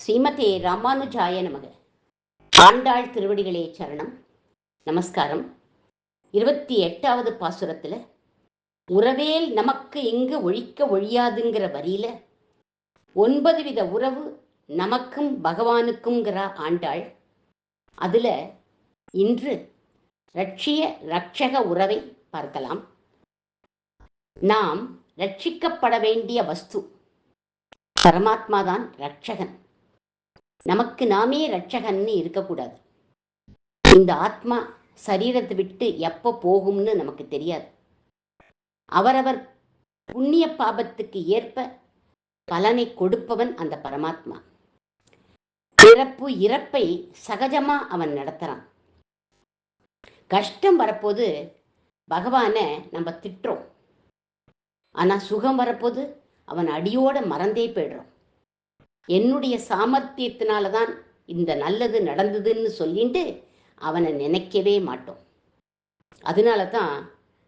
ஸ்ரீமதே ராமானுஜாய நமக. ஆண்டாள் திருவடிகளே சரணம். நமஸ்காரம். 28வது பாசுரத்தில் உறவேல் நமக்கு இங்கு ஒழிக்க ஒழியாதுங்கிற வரியில 9 வித உறவு நமக்கும் பகவானுக்கும்ங்கிற ஆண்டாள். அதுல இன்று ரட்சிய ரட்சக உறவை பார்க்கலாம். நாம் ரட்சிக்கப்பட வேண்டிய வஸ்து பரமாத்மாதான் ரட்சகன். நமக்கு நாமே ரட்சகன்னு இருக்கக்கூடாது. இந்த ஆத்மா சரீரத்தை விட்டு எப்போ போகும்னு நமக்கு தெரியாது. அவரவர் புண்ணிய பாபத்துக்கு ஏற்ப பலனை கொடுப்பவன் அந்த பரமாத்மா. பிறப்பு இறப்பை சகஜமா அவன் நடத்துறான். கஷ்டம் வரப்போது பகவானை நம்ம திட்டுறோம். ஆனா சுகம் வரப்போது அவன் அடியோட மறந்தே போயிடுறோம். என்னுடைய சாமர்த்தியத்தினாலதான் இந்த நல்லது நடந்ததுன்னு சொல்லிட்டு அவனை நினைக்கவே மாட்டோம். அதனால தான்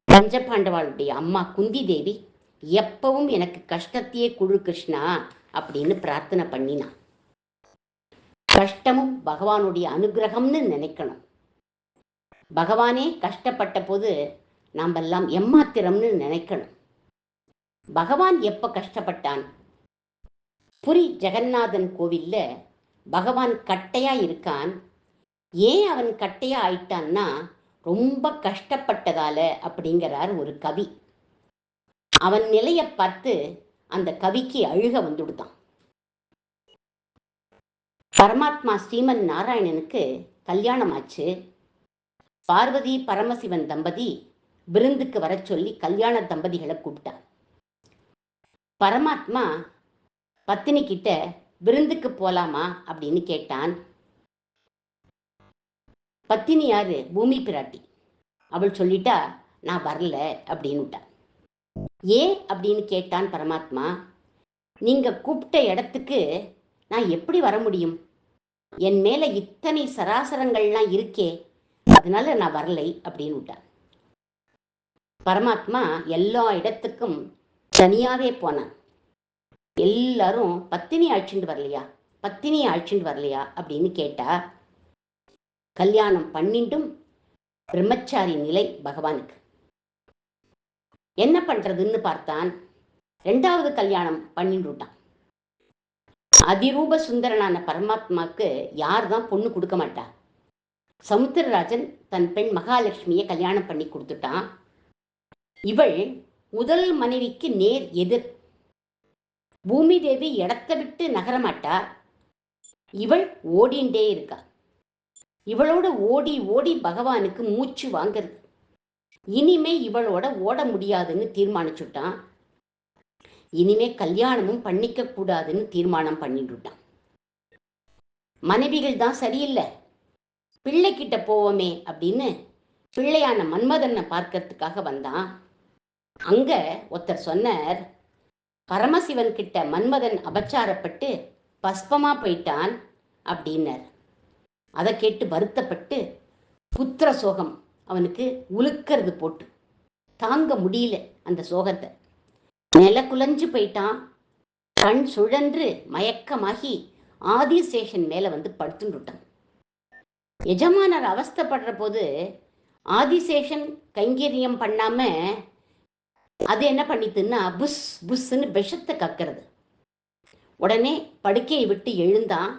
பஞ்சபாண்டவாளுடைய அம்மா குந்தி தேவி எப்பவும் எனக்கு கஷ்டத்தையே குழு கிருஷ்ணா அப்படின்னு பிரார்த்தனை பண்ணினான். கஷ்டமும் பகவானுடைய அனுகிரகம்னு நினைக்கணும். பகவானே கஷ்டப்பட்ட போது நாம் எல்லாம் எம்மாத்திரம்னு நினைக்கணும். பகவான் எப்ப கஷ்டப்பட்டான்? புரி ஜெகநாதன் கோவில்ல பகவான் கட்டையா இருக்கான். ஏன் அவன் கட்டையா ஆயிட்டான்னா ரொம்ப கஷ்டப்பட்டதால அப்படிங்கிறார் ஒரு கவி. அவன் நிலையை பார்த்து அந்த கவிக்கு அழுக வந்துடுதான். பரமாத்மா ஸ்ரீமன் நாராயணனுக்கு கல்யாணம் ஆச்சு. பார்வதி பரமசிவன் தம்பதி விருந்துக்கு வர சொல்லி கல்யாண தம்பதிகளை கூப்பிட்டான். பரமாத்மா பத்தினி கிட்ட விருந்துக்கு போலாமா அப்படின்னு கேட்டான். பத்தினி யாரு? பூமி பிராட்டி. அவள் சொல்லிட்டா நான் வரல அப்படின்னு. ஏன் அப்படின்னு கேட்டான் பரமாத்மா. நீங்க கூப்பிட்ட இடத்துக்கு நான் எப்படி வர முடியும்? என் மேல இத்தனை சராசரங்கள்லாம் இருக்கே, அதனால நான் வரலை அப்படின்னு. பரமாத்மா எல்லா இடத்துக்கும் தனியாவே போனான். எல்லாரும் பத்தினி அழைச்சிட்டு வரலையா அப்படின்னு கேட்டா, கல்யாணம் பண்ணிட்டும் பிரம்மச்சாரி நிலை பகவானுக்கு. என்ன பண்றதுன்னு பார்த்தான். 2வது கல்யாணம் பண்ணிட்டுட்டான். அதிரூப சுந்தரனான பரமாத்மாக்கு யார் தான் பொண்ணு கொடுக்க மாட்டா? சமுத்திரராஜன் தன் பெண் மகாலட்சுமியை கல்யாணம் பண்ணி கொடுத்துட்டான். இவள் முதல் மனைவிக்கு நேர் எதிர். பூமி தேவி இடத்தை விட்டு நகரமாட்டா. இவள் ஓடிண்டே இருக்கா. இவளோட ஓடி ஓடி பகவானுக்கு மூச்சு வாங்கிறது. இனிமே இவளோட ஓட முடியாதுன்னு தீர்மானிச்சுட்டான். இனிமே கல்யாணமும் பண்ணிக்க கூடாதுன்னு தீர்மானம் பண்ணிட்டுட்டான். மனைவிகள் தான் சரியில்லை, பிள்ளைக்கிட்ட போவோமே அப்படின்னு பிள்ளையான மன்மதனை பார்க்கறதுக்காக வந்தான். அங்க ஒருத்தர் சொன்னார், பரமசிவன் கிட்ட மன்மதன் அபச்சாரப்பட்டு பஸ்பமா போயிட்டான் அப்படின்னார். அதை கேட்டு வருத்தப்பட்டு புத்திர சோகம் அவனுக்கு உலுக்கிறது போட்டு தாங்க முடியல. அந்த சோகத்தை நில குலைஞ்சு போயிட்டான். கண் சுழன்று மயக்கமாகி ஆதிசேஷன் மேல வந்து படுத்துட்டான். எஜமானர் அவஸ்தைப்படுற போது ஆதிசேஷன் கைங்கரியம் பண்ணாம அது என்ன பண்ணித்துன்னா புஷ் புஷ்ன்னு விஷத்தை கக்கிறது. உடனே படுக்கையை விட்டு எழுந்தான்.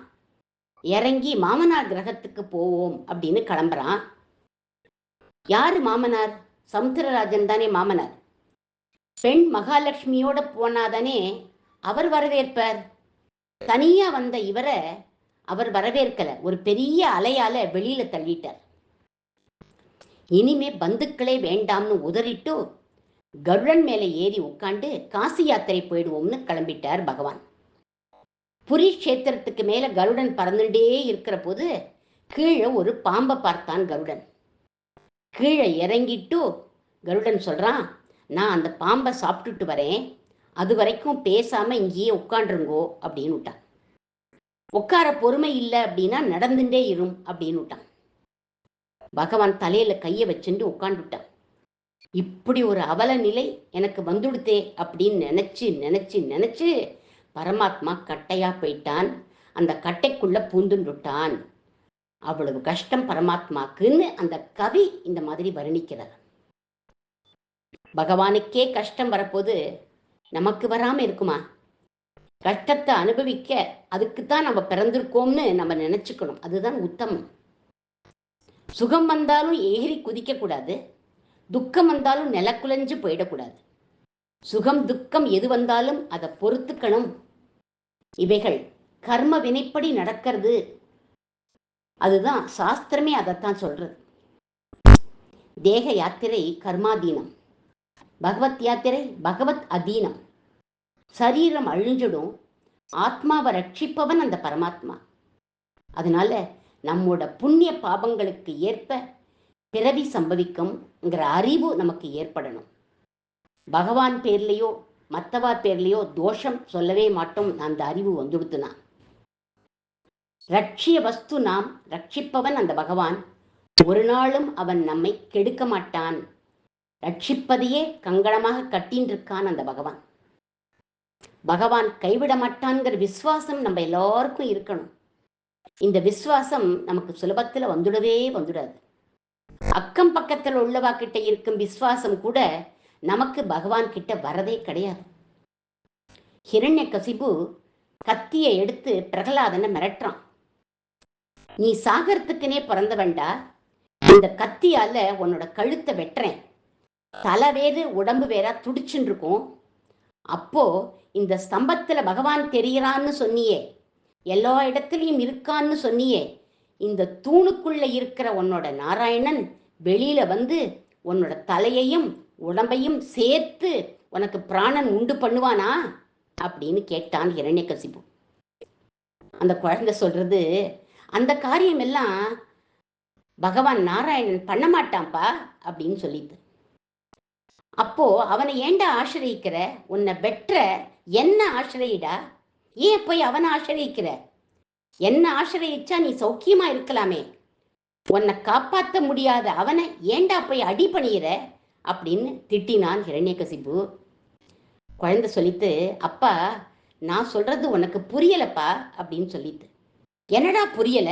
இறங்கி மாமனார் கிரகத்துக்கு போவோம் அப்படின்னு கிளம்புறான். யாரு மாமனார்? சமுத்திரராஜன் தானே மாமனார். பெண் மகாலட்சுமியோட போனாதானே அவர் வரவேற்பார். தனியா வந்த இவரை அவர் வரவேற்கல. ஒரு பெரிய அலையால வெளியில தள்ளிட்டார். இனிமே பந்துக்களே வேண்டாம்னு உதறிட்டு கருடன் மேலே ஏறி உட்காந்து காசி யாத்திரை போயிடுவோம்னு கிளம்பிட்டார் பகவான். புரி கஷேத்திரத்துக்கு மேல கருடன் பறந்துட்டே இருக்கிற போது கீழே ஒரு பாம்பை பார்த்தான் கருடன். கீழே இறங்கிட்டு கருடன் சொல்றான், நான் அந்த பாம்பை சாப்பிட்டுட்டு வரேன், அது வரைக்கும் பேசாம இங்கேயே உட்காண்டுருங்கோ அப்படின்னு. உட்கார பொறுமை இல்லை அப்படின்னா நடந்துட்டே இரும் அப்படின்னு. பகவான் தலையில கைய வச்சுட்டு உட்காந்துட்டான். இப்படி ஒரு அவல நிலை எனக்கு வந்துடுத்தே அப்படின்னு நினைச்சு நினைச்சு நினைச்சு பரமாத்மா கட்டையா போயிட்டான். அந்த கட்டைக்குள்ள பூந்துண்டுட்டான். அவ்வளவு கஷ்டம் பரமாத்மாக்குன்னு அந்த கவி இந்த மாதிரி வர்ணிக்கிறார். பகவானுக்கே கஷ்டம் வரப்போது நமக்கு வராம இருக்குமா? கஷ்டத்தை அனுபவிக்க அதுக்குத்தான் நம்ம பிறந்திருக்கோம்னு நம்ம நினைச்சுக்கணும். அதுதான் உத்தமம். சுகம் வந்தாலும் எகிரி குதிக்க கூடாது, துக்கம் வந்தாலும் நிலக்குலைஞ்சு போயிடக்கூடாது. சுகம் துக்கம் எது வந்தாலும் அதை பொறுத்துக்கணும். இவைகள் கர்ம வினைப்படி நடக்கிறது. அதுதான் சாஸ்திரமே அதைத்தான் சொல்றது. தேக யாத்திரை கர்மாதீனம், பகவத் யாத்திரை பகவத் அதீனம். சரீரம் அழிஞ்சிடும், ஆத்மாவை ரட்சிப்பவன் அந்த பரமாத்மா. அதனால நம்மோட புண்ணிய பாபங்களுக்கு ஏற்ப பிறவி சம்பவிக்கும்ங்கிற அறிவு நமக்கு ஏற்படணும். பகவான் பேர்லையோ மற்றவா பேர்லையோ தோஷம் சொல்லவே மாட்டோம். அந்த அறிவு வந்துடுத்துனா ரட்சிய வஸ்து நாம், ரட்சிப்பவன் அந்த பகவான். ஒரு நாளும் அவன் நம்மை கெடுக்க மாட்டான். ரட்சிப்பதையே கங்கணமாக கட்டின்னு இருக்கான் அந்த பகவான். பகவான் கைவிட மாட்டான்கிற விசுவாசம் நம்ம எல்லாருக்கும் இருக்கணும். இந்த விசுவாசம் நமக்கு சுலபத்தில் வந்துடாது. அக்கம் பக்கத்தில் உள்ளவா கிட்ட இருக்கும் விசுவாசம் கூட நமக்கு பகவான் கிட்ட வரதே கிடையாது. ஹிரண்யகசிபு கத்தியை எடுத்து பிரகலாதனை மிரட்டுறான். நீ சாகரத்துக்குனே பிறந்த வேண்டா, இந்த கத்தியால உன்னோட கழுத்தை வெட்டுறேன், தலை வேறு உடம்பு வேற துடிச்சுன்னு இருக்கும். அப்போ இந்த ஸ்தம்பத்துல பகவான் தெரியறான்னு சொன்னியே, எல்லா இடத்துலையும் இருக்கான்னு சொன்னியே, இந்த தூணுக்குள்ள இருக்கிற உன்னோட நாராயணன் வெளியில வந்து உன்னோட தலையையும் உடம்பையும் சேர்த்து உனக்கு பிராணன் உண்டு பண்ணுவானா அப்படின்னு கேட்டான் ஹிரண்யகசிபு. அந்த குழந்தை சொல்றது, அந்த காரியம் எல்லாம் பகவான் நாராயணன் பண்ண மாட்டான்பா அப்படின்னு சொல்லிட்டு. அப்போ அவனை ஏண்டா ஆசிரியிக்கிற? உன்னை வெற்ற என்ன ஆசிரியிடா? ஏன் போய் அவனை ஆசிரியிக்கிற? என்ன ஆசிரியிச்சா நீ சௌக்கியமா இருக்கலாமே. உன்னை காப்பாற்ற முடியாத அவனை ஏண்டா போய் அடி பண்ணிக்கிற அப்படின்னு திட்டினான் ஹிரண்யகசிபு. குழந்தை சொல்லிட்டு, அப்பா நான் சொல்றது உனக்கு புரியலப்பா அப்படின்னு சொல்லிட்டு. என்னடா புரியல?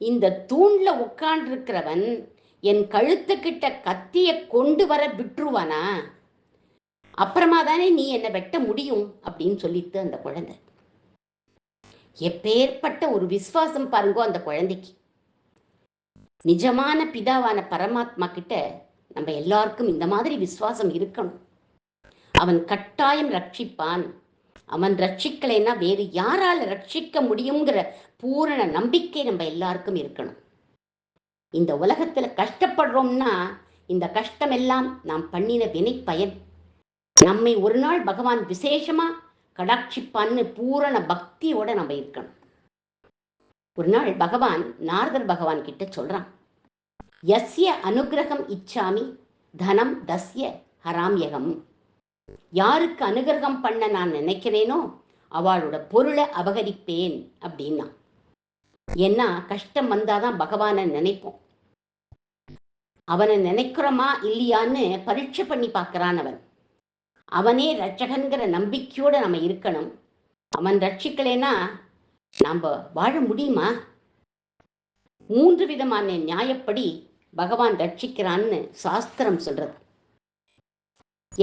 இந்த தூண்ல உட்கார்ந்துருக்கிறவன் என் கழுத்துக்கிட்ட கத்திய கொண்டு வர விட்டுருவானா? அப்புறமா தானே நீ என்னை வெட்ட முடியும் அப்படின்னு சொல்லிட்டு அந்த குழந்தை. எப்பேற்பட்ட ஒரு விசுவாசம் பாருங்கோ அந்த குழந்தைக்கு. நிஜமான பிதாவான பரமாத்மா கிட்ட நம்ம எல்லாருக்கும் இந்த மாதிரி விசுவாசம் இருக்கணும். அவன் கட்டாயம் ரட்சிப்பான். அவன் ரட்சிக்கலைன்னா வேறு யாரால ரட்சிக்க முடியுங்கிற பூரண நம்பிக்கை நம்ம எல்லாருக்கும் இருக்கணும். இந்த உலகத்துல கஷ்டப்படுறோம்னா இந்த கஷ்டம் எல்லாம் நாம் பண்ணின வினை பயன். நம்மை ஒரு நாள் பகவான் விசேஷமா கடாட்சிப்பான்னு பூரண பக்தியோட நம்ம இருக்கணும். ஒரு நாள் பகவான் நாரதர் பகவான் கிட்ட சொல்றான், யஸ்ய அனுகிரகம் இச்சாமி தனம் தஸ்ய ஹராம்யகம். யாருக்கு அனுகிரகம் பண்ண நான் நினைக்கிறேனோ அவளோட பொருளை அபகரிப்பேன் அப்படின்னா. ஏன்னா கஷ்டம் வந்தாதான் பகவானை நினைப்போம். அவனை நினைக்கிறோமா இல்லையான்னு பரீட்சை பண்ணி பார்க்கிறான் அவன். அவனே ரட்சகன்கிற நம்பிக்கையோட நம்ம இருக்கணும். அவன் ரட்சிக்கலைன்னா நாம் வாழ முடியுமா? 3 விதமான நியாயப்படி பகவான் ரட்சிக்கிறான்னு சாஸ்திரம் சொல்றது.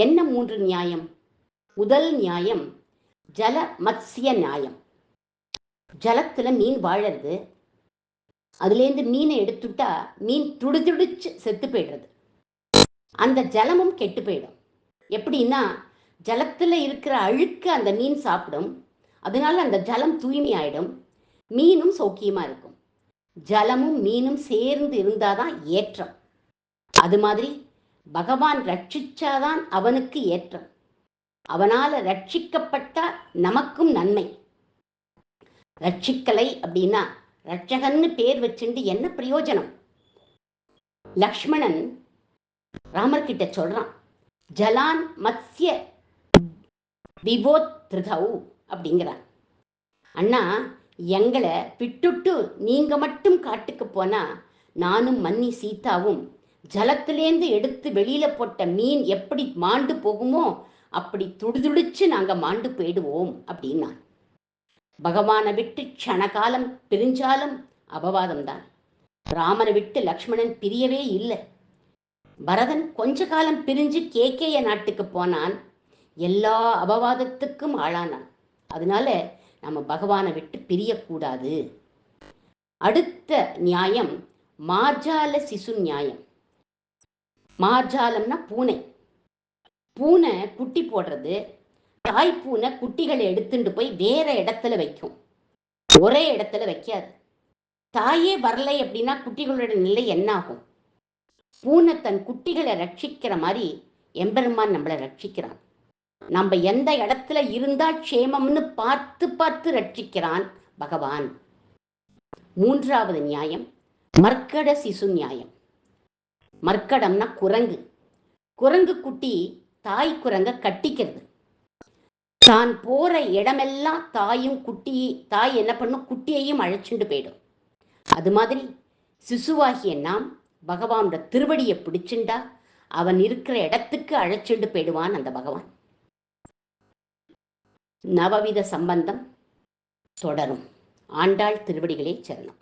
என்ன 3 நியாயம்? முதல் நியாயம் ஜல மத்ஸ்ய நியாயம். ஜலத்துல மீன் வாழறது, அதுலேருந்து மீனை எடுத்துட்டா மீன் துடிச்சு செத்து போயிடுறது. அந்த ஜலமும் கெட்டு போயிடும். எப்படின்னா ஜலத்துல இருக்கிற அழுக்கு அந்த மீன் சாப்பிடும். அதனால அந்த ஜலம் தூய்மை ஆயிடும், மீனும் சௌக்கியமா இருக்கும். ஜலமும் மீனும் சேர்ந்து இருந்தாதான் ஏற்றம். அது மாதிரி பகவான் ரட்சிச்சாதான் அவனுக்கு ஏற்றம். அவனால ரட்சிக்கப்பட்டா நமக்கும் நன்மை. ரட்சிக்கலை அப்படின்னா ரட்சகன்னு பேர் வச்சுட்டு என்ன பிரயோஜனம்? லக்ஷ்மணன் ராமர் கிட்ட சொல்றான், ஜலான் மத்ஸ்ய விபோத்ருதௌ அப்படிங்கிறான். அண்ணா, எங்களை விட்டுட்டு நீங்க மட்டும் காட்டுக்கு போனா நானும் மன்னி சீதாவும் ஜலத்திலேந்து எடுத்து வெளியில போட்ட மீன் எப்படி மாண்டு போகுமோ அப்படி துடிதுடிச்சு நாங்க மாண்டு போயிடுவோம் அப்படின்னா. பகவானை விட்டு க்ஷணகாலம் பிரிஞ்சாலும் அபவாதம்தான். ராமனை விட்டு லக்ஷ்மணன் பிரியவே இல்லை. பரதன் கொஞ்ச காலம் பிரிஞ்சு கேகேய நாட்டுக்கு போனான், எல்லா அபவாதத்துக்கும் ஆளானான். அதனால நம்ம பகவானை விட்டு பிரியக்கூடாது. அடுத்த நியாயம் மார்ஜால சிசு நியாயம். மார்ஜாலம்னா பூனை. பூனை குட்டி போடுறது. தாய் பூனை குட்டிகளை எடுத்துட்டு போய் வேற இடத்துல வைக்கும், ஒரே இடத்துல வைக்காது. தாயே வரலை அப்படின்னா குட்டிகளோட நிலை என்ன ஆகும்? பூனை தன் குட்டிகளை ரட்சிக்கிற மாதிரி எம்பெருமான் நம்மளை ரட்சிக்கிறான். நம்ம எந்த இடத்துல இருந்தா க்ஷேமம்னு பார்த்து பார்த்து ரட்சிக்கிறான் பகவான். மூன்றாவது நியாயம் மர்க்கட சிசு நியாயம். மர்க்கடம்னா குரங்கு. குரங்கு குட்டி தாய் குரங்க கட்டிக்கிறது. தான் போற இடமெல்லாம் தாய் என்ன பண்ணும், குட்டியையும் அழைச்சிட்டு போயிடும். அது மாதிரி சிசுவாகிய நாம் பகவானோட திருவடியை பிடிச்சுண்டா அவன் இருக்கிற இடத்துக்கு அழைச்சிட்டு போயிடுவான் அந்த பகவான். நவவித சம்பந்தம் தொடரும். ஆண்டாள் திருவடிகளே சரணம்.